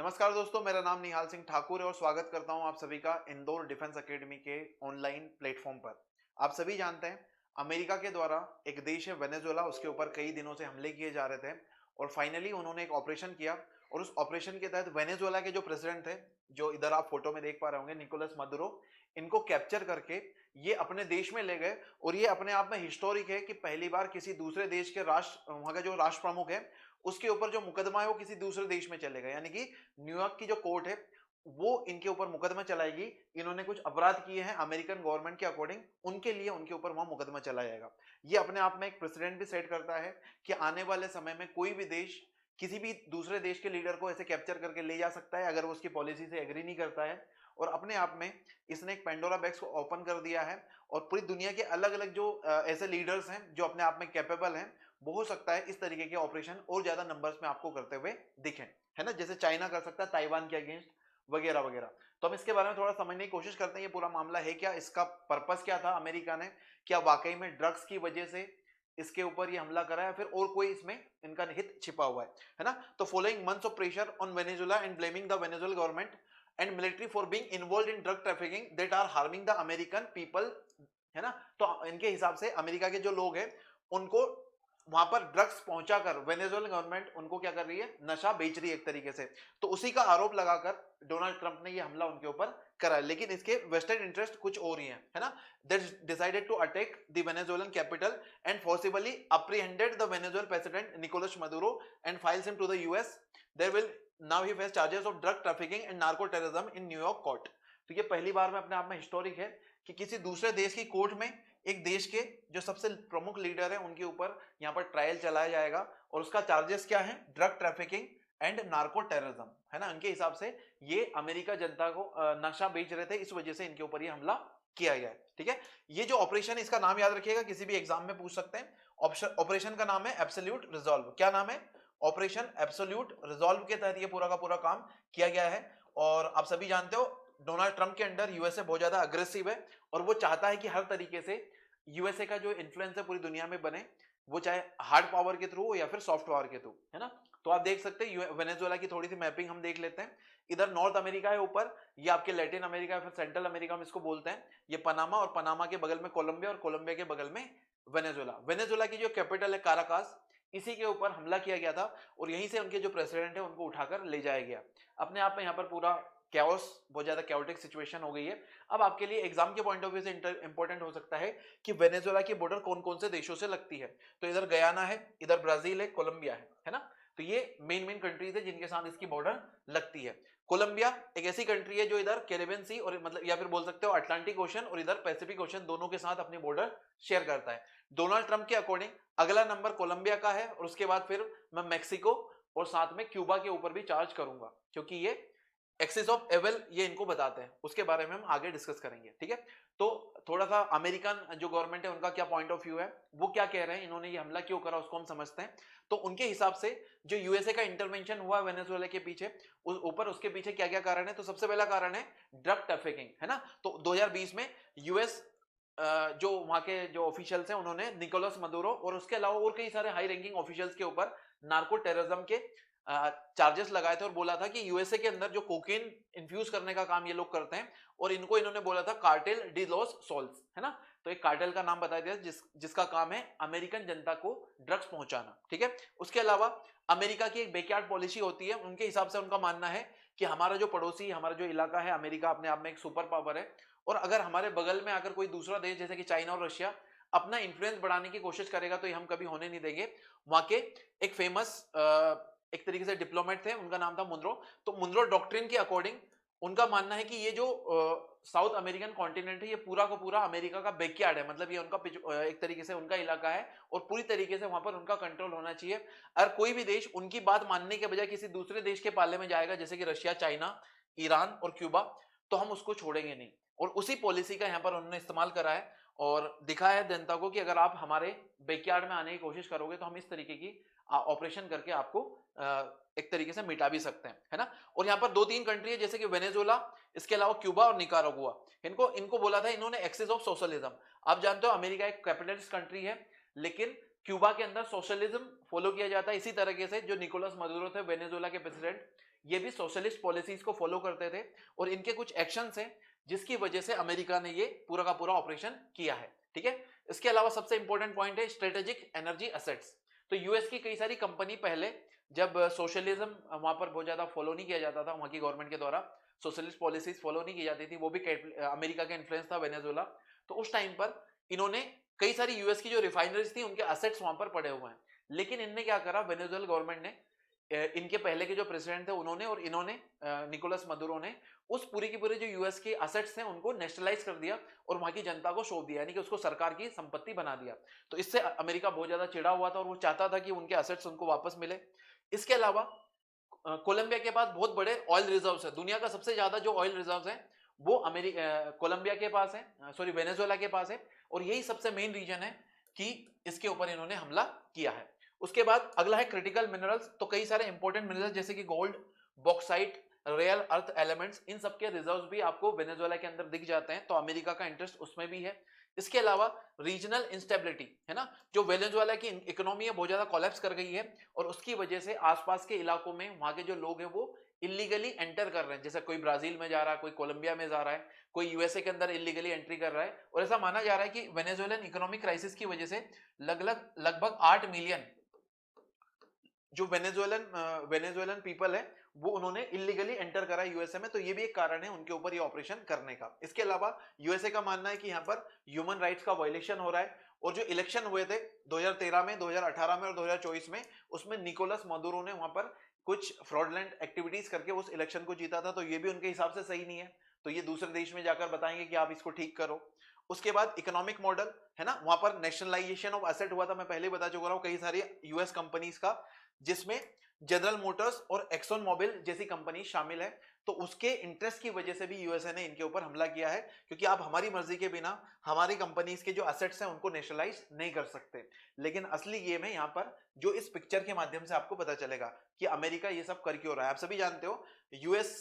नमस्कार दोस्तों, मेरा नाम निहाल सिंह ठाकुर है और स्वागत करता हूं आप सभी का इंदौर डिफेंस एकेडमी के ऑनलाइन प्लेटफॉर्म पर। आप सभी जानते हैं, अमेरिका के द्वारा एक देश है वेनेजुएला, उसके ऊपर कई दिनों से हमले किए जा रहे थे और फाइनली उन्होंने एक ऑपरेशन किया और उस ऑपरेशन के तहत वेनेजुएला के जो प्रेसिडेंट थे, जो इधर आप फोटो में देख पा रहे होंगे, निकोलस मदुरो, इनको कैप्चर करके ये अपने देश में ले गए। और ये अपने आप में हिस्टोरिक है कि पहली बार किसी दूसरे देश के राष्ट्र, वहां का जो राष्ट्र प्रमुख है, उसके ऊपर जो मुकदमा है वो किसी दूसरे देश में चले गए। यानी कि न्यूयॉर्क की जो कोर्ट है वो इनके ऊपर मुकदमा चलाएगी। इन्होंने कुछ अपराध किए हैं अमेरिकन गवर्नमेंट के अकॉर्डिंग, उनके लिए उनके ऊपर वहां मुकदमा चला जाएगा। ये अपने आप में एक प्रेसिडेंट भी सेट करता है कि आने वाले समय में कोई भी देश किसी भी दूसरे देश के लीडर को ऐसे कैप्चर करके ले जा सकता है अगर वो उसकी पॉलिसी से एग्री नहीं करता है। और अपने आप में इसने एक पेंडोरा बैग्स को ओपन कर दिया है और पूरी दुनिया के अलग अलग जो ऐसे लीडर्स हैं जो अपने आप में कैपेबल हैं, वो हो सकता है इस तरीके के ऑपरेशन और ज्यादा नंबर्स में आपको करते हुए दिखें, है ना। जैसे चाइना कर सकता है ताइवान के अगेंस्ट, वगैरह वगैरह। तो हम इसके बारे में थोड़ा समझने की कोशिश करते हैं, ये पूरा मामला है क्या, इसका पर्पस क्या था अमेरिका ने, क्या वाकई में ड्रग्स की वजह से इसके ऊपर ये हमला करा है, फिर और कोई इसमें इनका हित छिपा हुआ है ना। तो following months of pressure on Venezuela and blaming the Venezuelan government and military for being involved in drug trafficking that are harming the American people, है ना। तो इनके हिसाब से अमेरिका के जो लोग हैं उनको वहां पर ड्रग्स पहुंचाकर वेनेजुएलन गवर्नमेंट उनको क्या कर रही है, नशा बेच रही है एक तरीके से। तो उसी का आरोप लगाकर डोनाल्ड ट्रंप ने ये हमला उनके ऊपर करा है, लेकिन इसके वेस्टेड इंटरेस्ट कुछ और ही है ना। They decided to attack the Venezuelan capital and forcibly apprehended the Venezuelan president Nicolas Maduro and files him to the US. There will now he face charges of drug trafficking and narco terrorism in New York court. तो ये पहली बार में अपने आप में historic है कि किसी दूसरे देश की कोर्ट में एक देश के जो सबसे प्रमुख लीडर है उनके ऊपर यहाँ पर ट्रायल चलाया जाएगा और उसका चार्जेस क्या है, drug trafficking and narco terrorism, है ना। उनके हिसाब से ये अमेरिका जनता को नशा बेच रहे थे, इस वजह से इनके ऊपर ये हमला किया गया है। ठीक है, ये जो ऑपरेशन है इसका नाम याद रखिएगा, किसी भी एग्जाम में पूछ सकते हैं। ऑपरेशन का नाम है एब्सोल्यूट रिजॉल्व। क्या नाम है? ऑपरेशन एब्सोल्यूट रिजॉल्व के तहत ये पूरा का पूरा काम किया गया है। और आप सभी जानते हो डोनाल्ड ट्रंप के अंडर यूएसए बहुत ज्यादा अग्रेसिव है और वो चाहता है कि हर तरीके से यूएसए का जो इन्फ्लुएंस है पूरी दुनिया में बने, वो चाहे हार्ड पावर के थ्रू हो या फिर सॉफ्ट पावर के थ्रू, है ना। तो आप देख सकते हैं वेनेजुएला की थोड़ी सी मैपिंग हम देख लेते हैं। इधर नॉर्थ अमेरिका है ऊपर, ये आपके लैटिन अमेरिका फिर सेंट्रल अमेरिका में इसको बोलते हैं। ये पनामा और पनामा के बगल में कोलंबिया और कोलंबिया के बगल में वेनेजुएला। वेनेजुएला की जो कैपिटल है काराकास, इसी के ऊपर हमला किया गया था और यहीं से उनके जो प्रेसिडेंट है उनको उठाकर ले जाया गया। अपने आप में यहाँ पर पूरा कैओस, बहुत ज्यादा कैओटिक सिचुएशन हो गई है। अब आपके लिए एग्जाम के पॉइंट ऑफ व्यू से इंपॉर्टेंट हो सकता है कि वेनेजुएला की बॉर्डर कौन कौन से देशों से लगती है। तो इधर गयाना है, इधर ब्राजील है, कोलंबिया है ना। तो ये मेन कंट्रीज है जिनके साथ इसकी बॉर्डर लगती है। कोलंबिया एक ऐसी कंट्री है जो इधर कैरिबियन सी और मतलब या फिर बोल सकते हो अटलांटिक ओशन और इधर पैसिफिक ओशन दोनों के साथ अपनी बॉर्डर शेयर करता है। डोनाल्ड ट्रंप के अकॉर्डिंग अगला नंबर कोलंबिया का है और उसके बाद फिर मैं मैक्सिको और साथ में क्यूबा के ऊपर भी चार्ज करूंगा, क्योंकि ये एक्सिस ऑफ एवल ये इनको बताते हैं। उसके बारे में हम आगे डिस्कस करेंगे, ठीक है। तो थोड़ा सा अमेरिकन जो गवर्नमेंट है उनका क्या पॉइंट ऑफ व्यू है, वो क्या कह रहे हैं, इन्होंने ये हमला क्यों करा, उसको हम समझते हैं। तो उनके हिसाब से जो यूएसए का इंटरवेंशन हुआ वेनेजुएला के पीछे ऊपर, उसके पीछे क्या क्या कारण है। तो सबसे पहला कारण है ड्रग ट्रैफिकिंग, है ना। तो 2020 में यूएस जो वहां के जो ऑफिशियल्स हैं उन्होंने निकोलस मदुरो और उसके अलावा और कई सारे हाई रैंकिंग ऑफिशियल्स के ऊपर नार्को टेररिज्म के चार्जेस लगाए थे और बोला था कि यूएसए के अंदर जो कोकेन इन्फ्यूज करने का काम ये लोग करते हैं और इनको इन्होंने बोला था कार्टेल डी लॉस सोल्स, है ना। तो एक कार्टेल का नाम बताया दिया जिसका काम है अमेरिकन जनता को ड्रग्स पहुंचाना, ठीक है। उसके अलावा अमेरिका की एक बैकयार्ड पॉलिसी होती है, उनके हिसाब से उनका मानना है कि हमारा जो पड़ोसी, हमारा जो इलाका है, अमेरिका अपने आप में एक सुपर पावर है और अगर हमारे बगल में आकर कोई दूसरा देश जैसे कि चाइना और रशिया अपना इंफ्लुएंस बढ़ाने की कोशिश करेगा तो ये हम कभी होने नहीं देंगे। वहां के एक फेमस एक तरीके से डिप्लोमेट थे, उनका नाम था मुनरो। तो मुनरो डॉक्ट्रिन के अकॉर्डिंग उनका मानना है कि ये जो साउथ अमेरिकन कॉन्टिनेंट है ये पूरा का पूरा अमेरिका का बैकयार्ड है, मतलब ये उनका एक तरीके से उनका इलाका है और पूरी तरीके से वहां पर उनका कंट्रोल होना चाहिए। अगर कोई भी देश उनकी बात मानने के बजाय किसी दूसरे देश के पाले में जाएगा जैसे कि रशिया, चाइना, ईरान और क्यूबा, तो हम उसको छोड़ेंगे नहीं। और उसी पॉलिसी का यहाँ पर उन्होंने इस्तेमाल करा है और दिखाया है जनता को कि अगर आप हमारे बैकयार्ड में आने की कोशिश करोगे तो हम इस तरीके की ऑपरेशन करके आपको एक तरीके से मिटा भी सकते हैं, है ना। और यहाँ पर दो तीन कंट्री है जैसे कि वेनेजुएला, इसके अलावा क्यूबा और निकारागुआ, इनको इनको बोला था इन्होंने एक्सिस ऑफ सोशलिज्म। आप जानते हो अमेरिका एक कैपिटलिस्ट कंट्री है, लेकिन क्यूबा के अंदर सोशलिज्म फॉलो किया जाता है। इसी तरीके से जो निकोलस मदुरो थे वेनेजुएला के प्रेसिडेंट, ये भी सोशलिस्ट पॉलिसीज को फॉलो करते थे और इनके कुछ एक्शंस हैं जिसकी वजह से अमेरिका ने ये पूरा का पूरा ऑपरेशन किया है। ठीक है, इसके अलावा सबसे इंपॉर्टेंट पॉइंट है स्ट्रेटेजिक एनर्जी एसेट्स। तो यूएस की कई सारी कंपनी पहले जब सोशलिज्म वहां पर बहुत ज्यादा फॉलो नहीं किया जाता था, वहां की गवर्नमेंट के द्वारा सोशलिस्ट पॉलिसीज फॉलो नहीं की जाती थी, वो भी अमेरिका का इन्फ्लुएंस था वेनेजुएला, तो उस टाइम पर इन्होंने कई सारी यूएस की जो रिफाइनरीज थी उनके असेट्स वहां पर पड़े हुए हैं। लेकिन इनने क्या करा, वेनेजुएला गवर्नमेंट ने, इनके पहले के जो प्रेसिडेंट थे उन्होंने और इन्होंने निकोलस मदुरो ने उस पूरी की पूरी जो यूएस के असेट्स थे उनको नेशनलाइज कर दिया और वहां की जनता को सौंप दिया, यानी कि उसको सरकार की संपत्ति बना दिया। तो इससे अमेरिका बहुत ज्यादा चिढ़ा हुआ था और वो चाहता था कि उनके असेट्स उनको वापस मिले। इसके अलावा कोलंबिया के पास बहुत बड़े ऑयल रिजर्व्स है, दुनिया का सबसे ज्यादा जो ऑयल रिजर्व्स है वो कोलंबिया के पास है, सॉरी वेनेजुएला के पास है, और यही सबसे मेन रीजन है कि इसके ऊपर इन्होंने हमला किया है। उसके बाद अगला है क्रिटिकल मिनरल्स। तो कई सारे इंपॉर्टेंट मिनरल्स जैसे कि gold, bauxite, rare earth elements, इन सबके रिजर्व्स भी आपको वेनेजुएला के अंदर दिख जाते हैं, तो अमेरिका का इंटरेस्ट उसमें भी है। इसके अलावा रीजनल इंस्टेबिलिटी है ना, जो वेनेजुएला की इकोनॉमी है बहुत ज्यादा कोलैप्स कर गई है और उसकी वजह से आसपास के इलाकों में वहां के जो लोग हैं वो इलीगली एंटर कर रहे हैं, जैसे कोई ब्राजील में जा रहा है, कोई कोलंबिया में जा रहा है, कोई यूएसए के अंदर इलीगली एंट्री कर रहा है। और ऐसा माना जा रहा है कि वेनेजुएलन इकोनॉमिक क्राइसिस की वजह से लगभग 8 मिलियन जो वेनेजुएलन पीपल है वो उन्होंने इलीगली एंटर करा यूएसए में, तो ये भी एक कारण है उनके ऊपर ये ऑपरेशन करने का। इसके अलावा यूएसए का मानना है कि यहाँ पर ह्यूमन राइट्स का वायलेशन हो रहा है और जो इलेक्शन हुए थे 2013 में, 2018 में और 2024 में, उसमें निकोलस मदुरो ने वहां पर कुछ फ्रॉडलेंट एक्टिविटीज करके उस इलेक्शन को जीता था, तो ये भी उनके हिसाब से सही नहीं है, तो ये दूसरे देश में जाकर बताएंगे कि आप इसको ठीक करो। उसके बाद इकोनॉमिक मॉडल है ना, वहां पर नेशनलाइजेशन ऑफ एसेट हुआ था, मैं पहले बता चुका हूं, कई सारी यूएस कंपनीज का, जिसमें जनरल मोटर्स और एक्सॉन मोबिल जैसी कंपनी शामिल है। तो उसके इंटरेस्ट की वजह से भी यूएसए ने इनके ऊपर हमला किया है, क्योंकि आप हमारी मर्जी के बिना हमारी कंपनीज के जो एसेट्स हैं उनको नेशनलाइज नहीं कर सकते। लेकिन असली गेम है यहाँ पर, जो इस पिक्चर के माध्यम से आपको पता चलेगा कि अमेरिका ये सब कर क्यों रहा है। आप सभी जानते हो यूएस,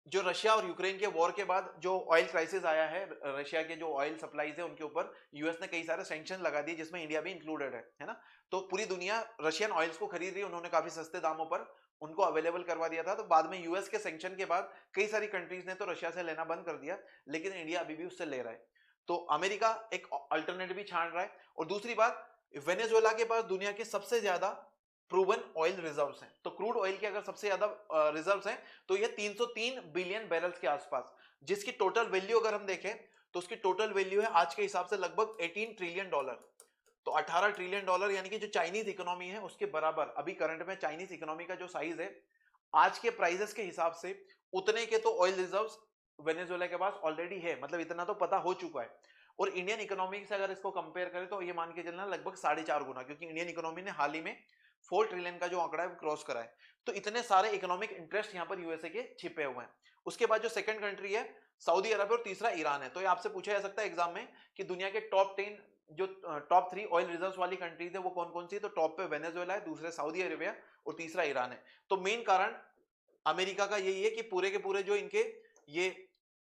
जो रशिया और यूक्रेन के वॉर के बाद जो ऑयल क्राइसिस आया है, रशिया के जो ऑयल सप्लाईज है उनके ऊपर यूएस ने कई सारे सैंक्शन लगा दिए, जिसमें इंडिया भी इंक्लूडेड है ना। तो पूरी दुनिया रशियन ऑयल्स को खरीद रही है, उन्होंने काफी सस्ते दामों पर उनको अवेलेबल करवा दिया था। तो बाद में यूएस के सैंक्शन के बाद कई सारी कंट्रीज ने तो रशिया से लेना बंद कर दिया, लेकिन इंडिया अभी भी उससे ले रहा है। तो अमेरिका एक अल्टरनेटिव भी छान रहा है। और दूसरी बात, वेनेजुएला के पास दुनिया के सबसे ज्यादा प्रूवन ऑयल रिजर्व्स हैं। तो क्रूड ऑयल के अगर सबसे ज्यादा रिजर्व्स हैं तो ये 303 बिलियन बैरल्स के आसपास, जिसकी टोटल वैल्यू अगर हम देखें तो उसकी टोटल वैल्यू है आज के हिसाब से लगभग 18 ट्रिलियन डॉलर। तो 18 ट्रिलियन डॉलर यानी कि जो चाइनीज इकोनॉमी है उसके बराबर अभी करंट में चाइनीज इकोनॉमी का जो साइज है आज के प्राइसेस के हिसाब से, उतने के तो ऑयल रिजर्व्स वेनेजुएला के पास ऑलरेडी है, मतलब इतना तो पता हो चुका है। और इंडियन इकोनॉमी से अगर इसको कंपेयर करें तो ये मान के चलना लगभग 4.5 गुना, क्योंकि इंडियन इकोनॉमी ने हाल ही में 4 ट्रिलियन का जो आंकड़ा है वो क्रॉस करा है। तो इतने सारे इकोनॉमिक इंटरेस्ट यहाँ पर यूएसए के छिपे हुए हैं। उसके बाद जो सेकंड कंट्री है सऊदी अरब और तीसरा ईरान है। तो ये आपसे पूछा जा सकता है एग्जाम में कि दुनिया के टॉप 10 जो टॉप 3 ऑयल रिजर्व्स वाली कंट्रीज है वो कौन कौन सी है। तो टॉप पे वेनेजुएला है, दूसरे सऊदी अरेबिया और तीसरा ईरान है। तो मेन कारण अमेरिका का यही है कि पूरे के पूरे जो इनके ये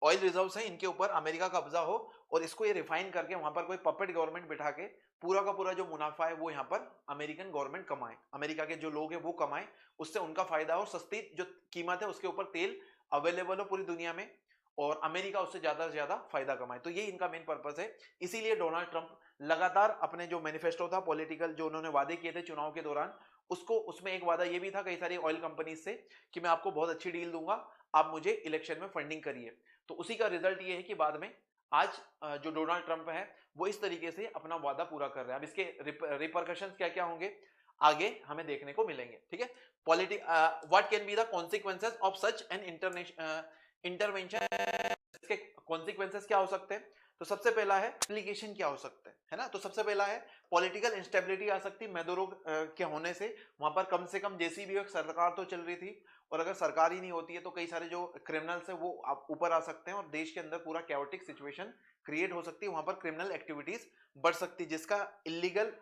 ऑयल रिजर्व्स हैं इनके ऊपर अमेरिका का कब्जा हो और इसको ये रिफाइन करके वहां पर कोई पपेट गवर्नमेंट बिठा के पूरा का पूरा जो मुनाफा है वो यहाँ पर अमेरिकन गवर्नमेंट कमाए, अमेरिका के जो लोग हैं वो कमाए, उससे उनका फायदा हो, सस्ती जो कीमत है उसके ऊपर तेल अवेलेबल हो पूरी दुनिया में और अमेरिका उससे ज्यादा से ज्यादा फायदा कमाए। तो ये इनका मेन पर्पस है। इसीलिए डोनाल्ड ट्रंप लगातार अपने जो मैनिफेस्टो था पॉलिटिकल, जो उन्होंने वादे किए थे चुनाव के दौरान, उसको उसमें एक वादा ये भी था कई सारी ऑयल कंपनीज से कि मैं आपको बहुत अच्छी डील दूंगा, आप मुझे इलेक्शन में फंडिंग करिए। तो उसी का रिजल्ट ये है कि बाद में आज जो डोनाल्ड ट्रंप है वो इस तरीके से अपना वादा पूरा कर रहे हैं। अब इसके रिपरकशंस क्या क्या होंगे आगे हमें देखने को मिलेंगे। ठीक है, what can be the consequences of such an intervention, इसके कॉन्सिक्वेंसेस क्या हो सकते हैं। तो सबसे पहला है एप्लीकेशन क्या हो सकता है ना। तो सबसे पहला है पॉलिटिकल इंस्टेबिलिटी आ सकती है मैदुरो के होने से। वहां पर कम से कम जैसी भी एक सरकार तो चल रही थी, और अगर सरकार ही नहीं होती है तो कई सारे जो क्रिमिनल्स है वो ऊपर आ सकते हैं और देश के अंदर पूरा कैओटिक सिचुएशन क्रिएट हो सकती है। वहां पर क्रिमिनल एक्टिविटीज बढ़ सकती है, जिसका इलीगल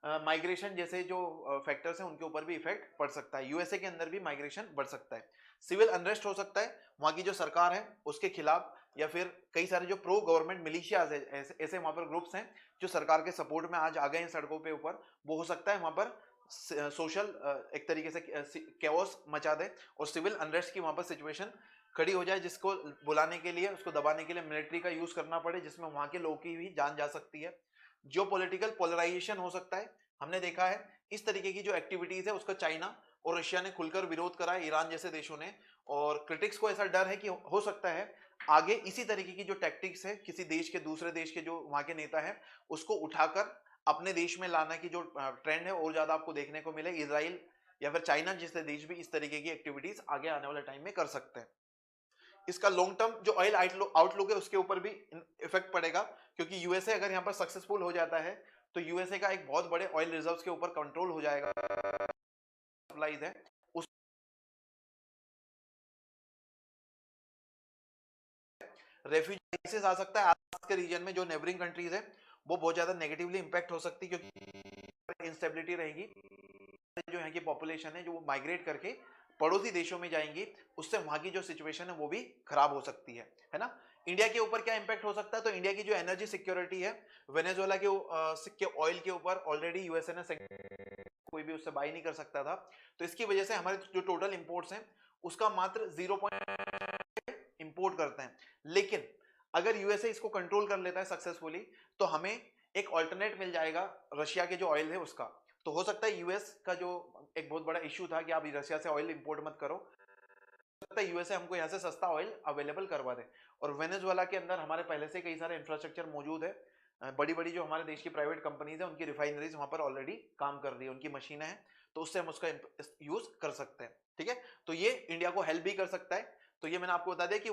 माइग्रेशन जैसे जो फैक्टर्स हैं उनके ऊपर भी इफेक्ट पड़ सकता है। यूएसए के अंदर भी माइग्रेशन बढ़ सकता है। सिविल अनरेस्ट हो सकता है, वहां की जो सरकार है उसके खिलाफ, या फिर कई सारे जो प्रो गवर्नमेंट मिलिशियाज है, ऐसे वहां पर ग्रुप्स हैं जो सरकार के सपोर्ट में आज आ गए हैं सड़कों पे ऊपर, वो हो सकता है वहां पर सोशल एक तरीके से कैओस मचा दे और सिविल अनरेस्ट की वहां पर सिचुएशन खड़ी हो जाए, जिसको बुलाने के लिए, उसको दबाने के लिए मिलिट्री का यूज करना पड़े, जिसमें वहां के लोगों की भी जान जा सकती है। जो पॉलिटिकल पोलराइजेशन हो सकता है, हमने देखा है इस तरीके की जो एक्टिविटीज है उसका चाइना और रशिया ने खुलकर विरोध करा है, ईरान जैसे देशों ने। और क्रिटिक्स को ऐसा डर है कि हो सकता है आगे इसी तरीके की जो टैक्टिक्स है किसी देश के, दूसरे देश के जो वहां के नेता है, उसको उठाकर अपने देश में लाना की जो ट्रेंड है और ज्यादा आपको देखने को मिले। इसराइल या फिर चाइना जैसे देश भी इस तरीके की एक्टिविटीज आगे आने वाले टाइम में कर सकते हैं। इसका लॉन्ग टर्म जो ऑयल आउटलुक है उसके ऊपर भी इफेक्ट पड़ेगा, क्योंकि यूएसए अगर यहाँ पर सक्सेसफुल हो जाता है तो यूएसए का एक बहुत बड़े ऑयल रिजर्व्स के ऊपर कंट्रोल हो जाएगा, सप्लाईज है उस रेफ्यूजी क्राइसिस आ सकता है आसपास के रीजन में। जो नेबरिंग कंट्रीज है वो बहुत ज्यादा नेगेटिवली इंपैक्ट हो सकती है, क्योंकि इंस्टेबिलिटी रहेगी। जो यहाँ की पॉपुलेशन है जो माइग्रेट करके पड़ोसी देशों में जाएंगी, उससे वहां की जो सिचुएशन है वो भी खराब हो सकती है ना। इंडिया के ऊपर क्या इंपैक्ट हो सकता है, तो इंडिया की जो एनर्जी सिक्योरिटी है, वेनेजुएला के ऑयल के ऊपर ऑलरेडी यूएसए ने कोई भी उससे बाई नहीं कर सकता था, तो इसकी वजह से हमारे जो टोटल इंपोर्ट्स हैं उसका मात्र 0 इंपोर्ट करते हैं। लेकिन अगर यूएसए इसको कंट्रोल कर लेता है सक्सेसफुली, तो हमें एक ऑल्टरनेट मिल जाएगा रशिया के जो ऑयल है उसका। तो हो सकता है यूएस का जो एक बहुत बड़ा इश्यू था कि आप रशिया से ऑयल इंपोर्ट मत करो, सकता है यूएसए हमको यहाँ से सस्ता ऑयल अवेलेबल करवा दे। और वेनेजुएला के अंदर हमारे पहले से कई सारे इंफ्रास्ट्रक्चर मौजूद है, बड़ी बड़ी जो हमारे देश की प्राइवेट कंपनीज है उनकी रिफाइनरीज वहां पर ऑलरेडी काम कर रही है, उनकी मशीनें हैं, तो उससे हम उसका यूज कर सकते हैं। ठीक है, तो ये इंडिया को हेल्प भी कर सकता है। तो ये मैंने आपको बता दिया कि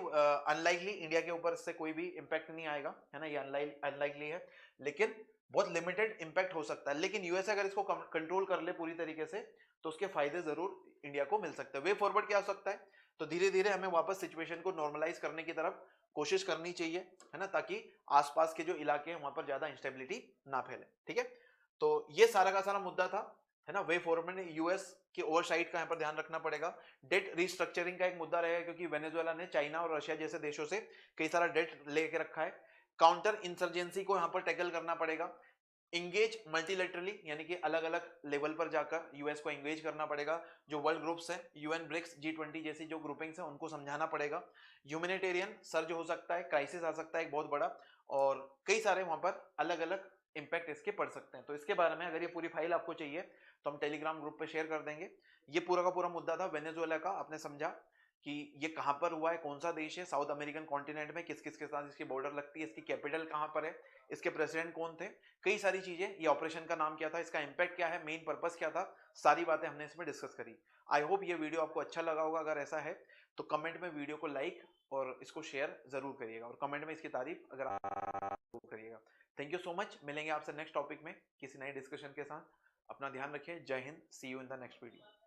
अनलाइकली इंडिया के ऊपर इससे कोई भी इंपैक्ट नहीं आएगा, है ना, ये अनलाइकली है, लेकिन बहुत लिमिटेड इंपैक्ट हो सकता है। लेकिन यूएस अगर इसको कंट्रोल कर ले पूरी तरीके से, तो उसके फायदे जरूर इंडिया को मिल सकते हैं। वे फॉरवर्ड क्या हो सकता है, तो धीरे धीरे हमें वापस सिचुएशन को नॉर्मलाइज करने की तरफ कोशिश करनी चाहिए, है ना, ताकि आसपास के जो इलाके हैं वहां पर ज्यादा इंस्टेबिलिटी ना फैले। ठीक है, तो ये सारा का सारा मुद्दा था, है ना। वे फॉरवर्ड में यूएस की ओवरसाइट का यहाँ पर ध्यान रखना पड़ेगा। डेट रिस्ट्रक्चरिंग का एक मुद्दा रहेगा, क्योंकि वेनेजुएला ने चाइना और रशिया जैसे देशों से कई सारा डेट लेके रखा है। काउंटर इंसर्जेंसी को यहाँ पर टैकल करना पड़ेगा। इंगेज मल्टीलेटरली, यानी कि अलग अलग लेवल पर जाकर यूएस को एंगेज करना पड़ेगा। जो वर्ल्ड ग्रुप्स हैं, यूएन, ब्रिक्स, G20 जैसी जो ग्रुपिंग्स हैं, उनको समझाना पड़ेगा। ह्यूमैनिटेरियन सर्ज हो सकता है, क्राइसिस आ सकता है एक बहुत बड़ा, और कई सारे वहां पर अलग अलग इंपैक्ट इसके पड़ सकते हैं। तो इसके बारे में अगर ये पूरी फाइल आपको चाहिए तो हम टेलीग्राम ग्रुप पे शेयर कर देंगे। ये पूरा का पूरा मुद्दा था वेनेजुएला का, आपने समझा कि ये कहां पर हुआ है, कौन सा देश है, साउथ अमेरिकन कॉन्टिनेंट में किस किस के साथ इसकी बॉर्डर लगती है, इसकी कैपिटल कहां पर है, इसके प्रेसिडेंट कौन थे, कई सारी चीजें, ये ऑपरेशन का नाम क्या था, इसका इंपैक्ट क्या है, मेन पर्पस क्या था, सारी बातें हमने इसमें डिस्कस करी। आई होप ये वीडियो आपको अच्छा लगा होगा। अगर ऐसा है तो कमेंट में वीडियो को लाइक और इसको शेयर जरूर करिएगा, और कमेंट में इसकी तारीफ अगर आप करिएगा। थैंक यू सो मच, मिलेंगे आपसे नेक्स्ट टॉपिक में किसी नए डिस्कशन के साथ। अपना ध्यान रखिए, Jai Hind, see you in the next video.